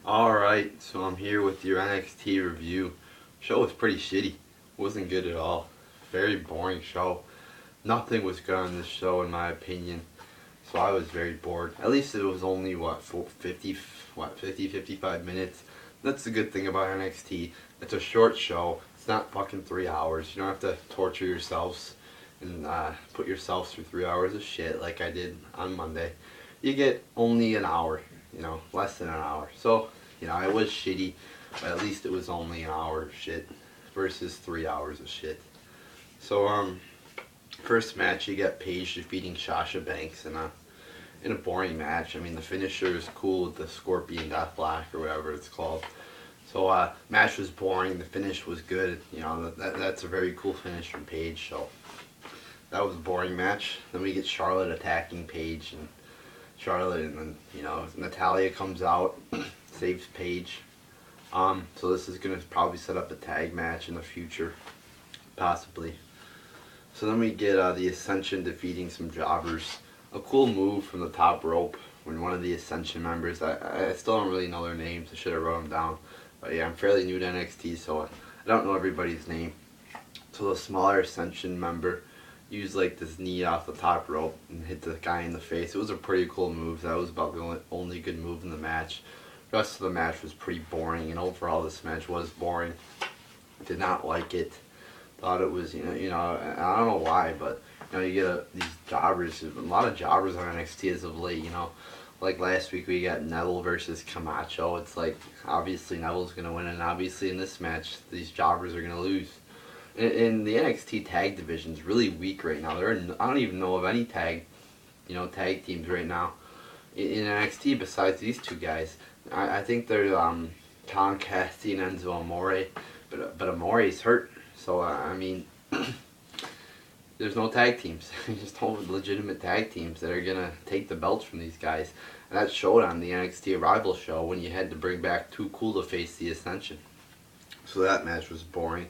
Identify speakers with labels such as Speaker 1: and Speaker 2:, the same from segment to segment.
Speaker 1: Alright, so I'm here with your NXT review. Show was pretty shitty. Wasn't good at all. Very boring show. Nothing was good on this show in my opinion. So I was very bored. At least it was only 55 minutes. That's the good thing about NXT. It's a short show. It's not fucking 3 hours. You don't have to torture yourselves and put yourselves through 3 hours of shit like I did on Monday. You get only an hour, less than an hour. So, it was shitty, but at least it was only an hour of shit versus 3 hours of shit. So, first match you get Paige defeating Sasha Banks in a boring match. I mean, the finisher is cool with the Scorpion Deathlock or whatever it's called. So, match was boring. The finish was good. That's a very cool finish from Paige. So, that was a boring match. Then we get Charlotte attacking Paige and Charlotte, and then Natalia comes out, saves Paige. So this is gonna probably set up a tag match in the future, possibly. So then we get the Ascension defeating some jobbers. A cool move from the top rope when one of the Ascension members, I still don't really know their names. I should have wrote them down. But yeah, I'm fairly new to NXT, so I don't know everybody's name. So the smaller Ascension member used like this knee off the top rope and hit the guy in the face. It was a pretty cool move. That was about the only good move in the match. The rest of the match was pretty boring, and overall this match was boring. Did not like it. Thought it was, I don't know why, but you get these jobbers, a lot of jobbers on NXT as of late. Like last week we got Neville versus Camacho. It's like obviously Neville's gonna win, and obviously in this match these jobbers are gonna lose. And the NXT tag division is really weak right now. I don't even know of any tag teams right now in NXT besides these two guys. I think they're Tom Cassidy and Enzo Amore, but Amore's hurt. So I mean, there's no tag teams. There's no legitimate tag teams that are gonna take the belts from these guys, and that showed on the NXT Arrival show when you had to bring back Too Cool to face the Ascension. So that match was boring.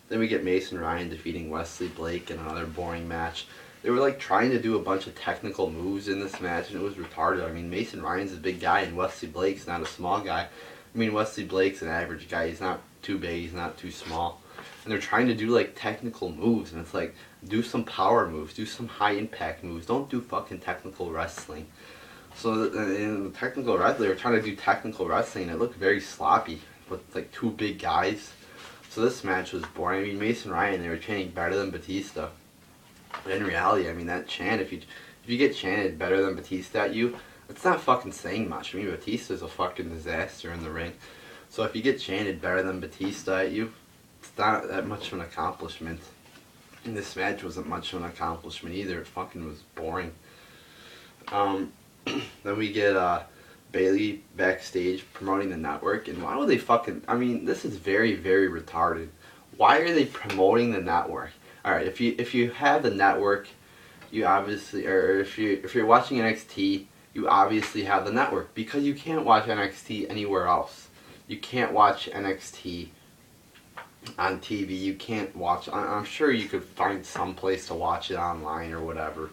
Speaker 1: Then we get Mason Ryan defeating Wesley Blake in another boring match. They were like trying to do a bunch of technical moves in this match, and it was retarded. I mean, Mason Ryan's a big guy, and Wesley Blake's not a small guy. I mean, Wesley Blake's an average guy. He's not too big. He's not too small. And they're trying to do like technical moves, and it's like, do some power moves, do some high impact moves. Don't do fucking technical wrestling. So in the technical wrestling, they were trying to do technical wrestling, and it looked very sloppy with like two big guys. So this match was boring. I mean, Mason Ryan, they were chanting better than Batista. But in reality, I mean, that chant, if you get chanted better than Batista at you, it's not fucking saying much. I mean, Batista's a fucking disaster in the ring. So if you get chanted better than Batista at you, it's not that much of an accomplishment. And this match wasn't much of an accomplishment either. It fucking was boring. Then we get Bailey backstage promoting the network, and why would they I mean, this is very, very retarded. Why are they promoting the network? Alright, if you have the network, you obviously, or if you're watching NXT, you obviously have the network, because you can't watch NXT anywhere else. You can't watch NXT on TV. You can't watch, I'm sure you could find some place to watch it online or whatever.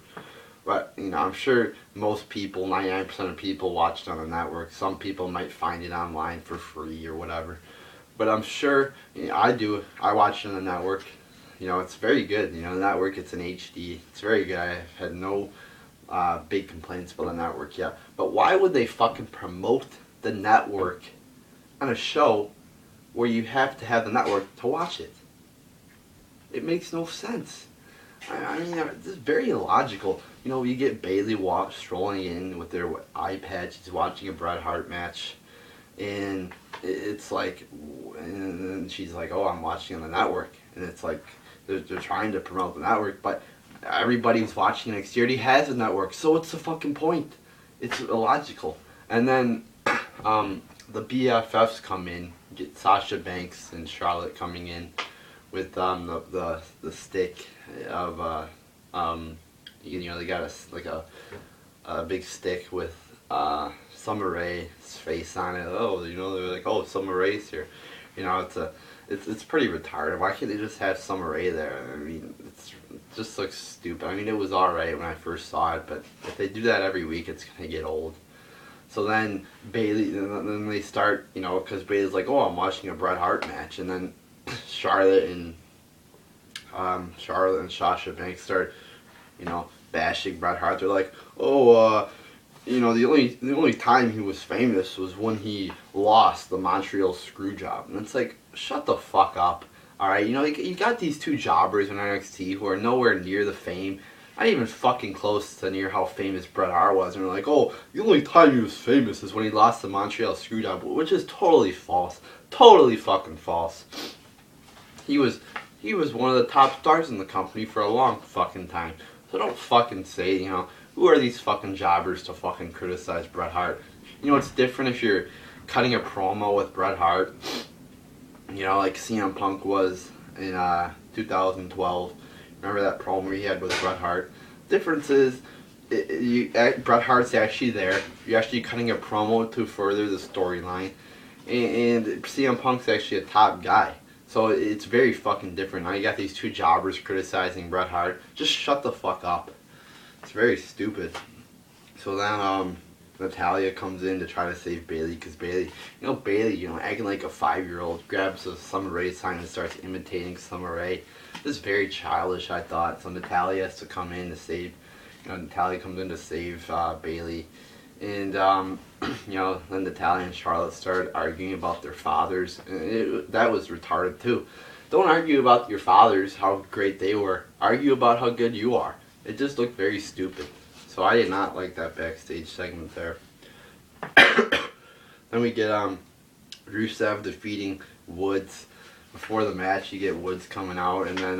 Speaker 1: But, I'm sure most people, 99% of people watch it on the network. Some people might find it online for free or whatever. But I'm sure, I do. I watch it on the network. It's very good. The network, it's in HD. It's very good. I've had no big complaints about the network yet. But why would they fucking promote the network on a show where you have to have the network to watch it? It makes no sense. I mean, this is very illogical. You get Bailey strolling in with their iPad. She's watching a Bret Hart match, and it's like, and she's like, "Oh, I'm watching on the network," and it's like they're trying to promote the network, but everybody who's watching NXT already has a network, so what's the fucking point? It's illogical. And then the BFFs come in, get Sasha Banks and Charlotte coming in with the stick of they got a big stick with Summer Rae's face on it. Oh, they're like, oh, Summer Rae's here. It's pretty retarded. Why can't they just have Summer Rae there? I mean, it just looks stupid. I mean, it was alright when I first saw it, but if they do that every week, it's gonna get old. So then Bailey, then they start, you know, because Bailey's like, oh, I'm watching a Bret Hart match, and then Charlotte and Sasha Banks start, you know, bashing Bret Hart. They're like, oh, you know, the only time he was famous was when he lost the Montreal Screwjob, and it's like, shut the fuck up. All right, you know, you got these two jobbers in NXT who are nowhere near the fame, not even fucking close to near how famous Bret Hart was, and they're like, oh, the only time he was famous is when he lost the Montreal Screwjob, which is totally false, totally fucking false. He was one of the top stars in the company for a long fucking time. So don't fucking say, you know, who are these fucking jobbers to fucking criticize Bret Hart? You know, it's different if you're cutting a promo with Bret Hart, you know, like CM Punk was in 2012. Remember that promo he had with Bret Hart? Difference is, Bret Hart's actually there. You're actually cutting a promo to further the storyline. And CM Punk's actually a top guy. So it's very fucking different. Now you got these two jobbers criticizing Bret Hart. Just shut the fuck up. It's very stupid. So then Natalia comes in to try to save Bailey, because Bailey, acting like a 5-year-old, grabs a Summer Rae sign and starts imitating Summer Rae. This is very childish, I thought. So Natalia has to come in to save, Natalia comes in to save Bailey. And, then Natalia and Charlotte start arguing about their fathers. And that was retarded, too. Don't argue about your fathers, how great they were. Argue about how good you are. It just looked very stupid. So I did not like that backstage segment there. Then we get Rusev defeating Woods. Before the match, you get Woods coming out, and then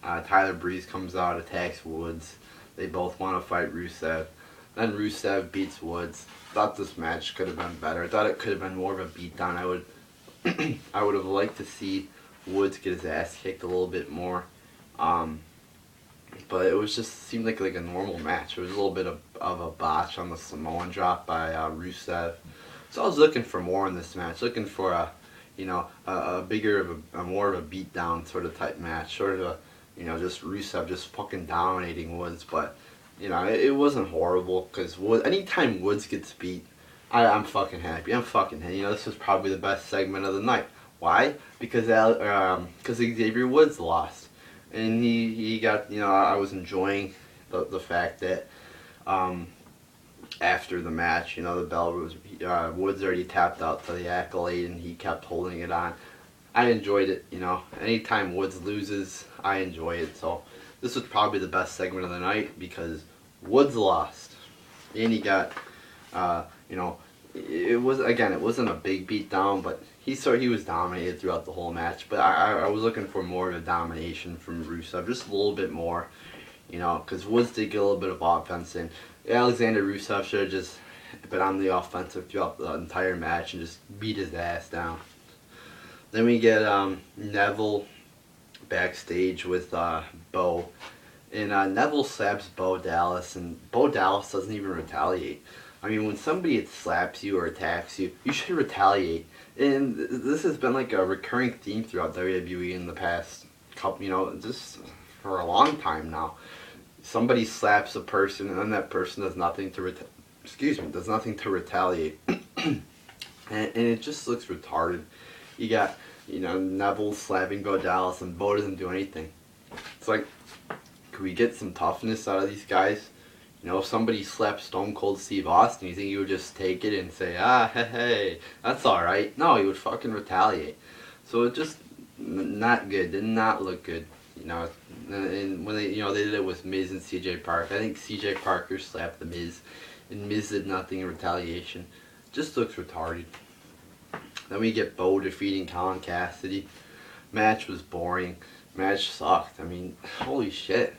Speaker 1: Tyler Breeze comes out, attacks Woods. They both want to fight Rusev. Then Rusev beats Woods. Thought this match could have been better. Thought it could have been more of a beatdown. I would have liked to see Woods get his ass kicked a little bit more. But it was just seemed like a normal match. It was a little bit of a botch on the Samoan drop by Rusev. So I was looking for more in this match, looking for a bigger, more of a beatdown sort of type match, sort of just Rusev just fucking dominating Woods. But it wasn't horrible, because anytime Woods gets beat, I'm fucking happy. I'm fucking happy. This was probably the best segment of the night. Why? Because Xavier Woods lost. And he got, I was enjoying the fact that after the match, the bell was, Woods already tapped out to the accolade and he kept holding it on. I enjoyed it, Anytime Woods loses, I enjoy it. So this was probably the best segment of the night because Woods lost. And he got, it wasn't a big beatdown, but he was dominated throughout the whole match. But I was looking for more of a domination from Rusev, just a little bit more, because Woods did get a little bit of offense, and Alexander Rusev should have just been on the offensive throughout the entire match and just beat his ass down. Then we get Neville backstage with Bo, and Neville slaps Bo Dallas, and Bo Dallas doesn't even retaliate. I mean, when somebody slaps you or attacks you, you should retaliate. And this has been like a recurring theme throughout WWE in the past couple, just for a long time now. Somebody slaps a person, and then that person does nothing to retaliate, and it just looks retarded. You got Neville slapping Bo Dallas, and Bo doesn't do anything. It's like, could we get some toughness out of these guys? If somebody slapped Stone Cold Steve Austin, you think he would just take it and say, hey, that's alright? No, he would fucking retaliate. So it just, not good, did not look good. And when they did it with Miz and CJ Parker. I think CJ Parker slapped the Miz, and Miz did nothing in retaliation. Just looks retarded. Then we get Bo defeating Colin Cassidy. Match was boring. Match sucked. I mean, holy shit.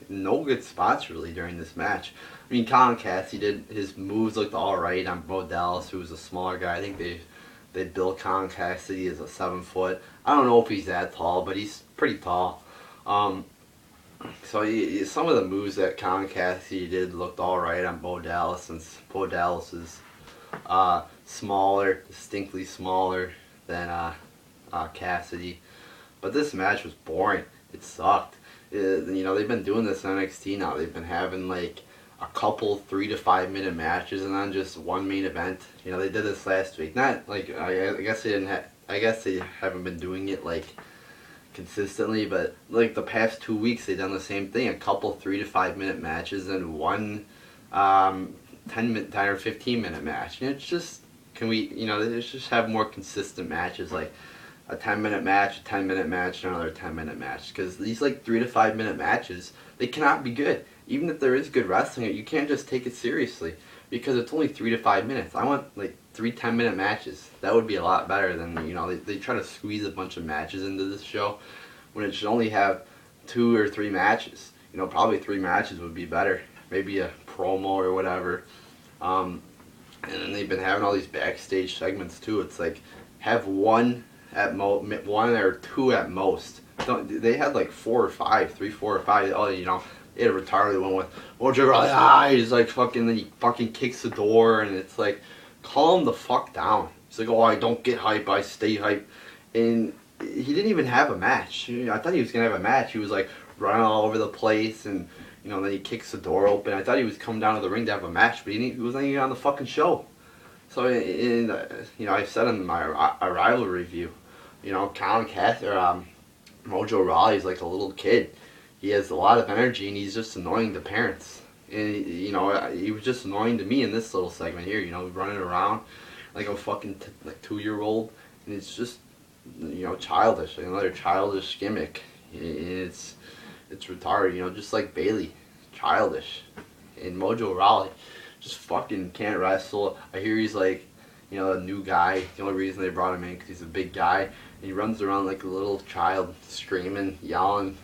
Speaker 1: No good spots really during this match. I mean, Colin Cassidy his moves looked alright on Bo Dallas, who was a smaller guy. I think they built Colin Cassidy as a 7-foot. I don't know if he's that tall, but he's pretty tall. So some of the moves that Colin Cassidy did looked alright on Bo Dallas, since Bo Dallas is smaller, distinctly smaller than Cassidy. But this match was boring. It sucked. They've been doing this in NXT now. They've been having like a couple 3 to 5 minute matches and then just one main event. You know, they did this last week. Not like I guess they didn't. I guess they haven't been doing it like consistently, but like the past 2 weeks they done the same thing. A couple 3 to 5 minute matches and one 10 or 15 minute match. And it's just, can we, let's just have more consistent matches, like a 10 minute match, a 10 minute match, and another 10 minute match. Because these like 3 to 5 minute matches, they cannot be good. Even if there is good wrestling, you can't just take it seriously because it's only 3 to 5 minutes. I want like 3 10-minute matches. That would be a lot better than, they try to squeeze a bunch of matches into this show when it should only have 2 or 3 matches. Probably 3 matches would be better. Maybe a promo or whatever. And then they've been having all these backstage segments too. It's like have one or two at most. They had like 4 or 5, 3, 4 or 5. Oh, they had a retarded one with Mojo Rawley. He's like fucking. Then he fucking kicks the door, and it's like, calm the fuck down. He's like, oh, I don't get hype, I stay hype, and he didn't even have a match. I thought he was gonna have a match. He was like running all over the place, and then he kicks the door open. I thought he was coming down to the ring to have a match, but he wasn't even on the fucking show. So, I said in my Arrival review, Colin Cass or Mojo Rawley's like a little kid. He has a lot of energy, and he's just annoying to parents. And he was just annoying to me in this little segment here. Running around like a fucking 2-year-old, and it's just childish, another childish gimmick. It's retarded, just like Bailey, childish. And Mojo Rawley just fucking can't wrestle. I hear he's like, a new guy. The only reason they brought him in because he's a big guy, and he runs around like a little child, screaming, yelling,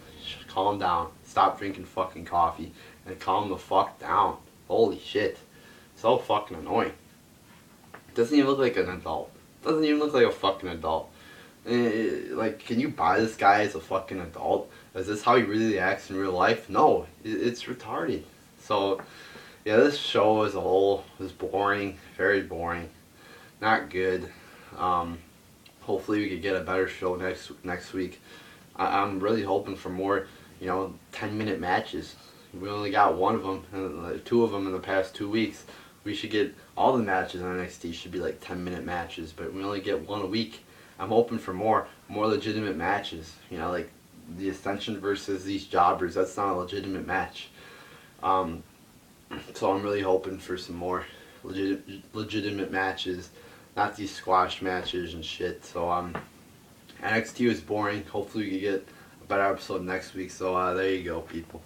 Speaker 1: calm down, stop drinking fucking coffee, and calm the fuck down. Holy shit. So fucking annoying. Doesn't even look like an adult. Doesn't even look like a fucking adult. Can you buy this guy as a fucking adult? Is this how he really acts in real life? No, it's retarded. So, yeah, this show as a whole is boring, very boring, not good. Hopefully we could get a better show next week. I'm really hoping for more, 10-minute matches. We only got one of them, and 2 of them in the past 2 weeks. We should get all the matches on NXT should be like 10-minute matches, but we only get one a week. I'm hoping for more legitimate matches. Like the Ascension versus these jobbers. That's not a legitimate match. So I'm really hoping for some more legitimate matches, not these squash matches and shit. So NXT was boring. Hopefully we can get a better episode next week. So there you go, people.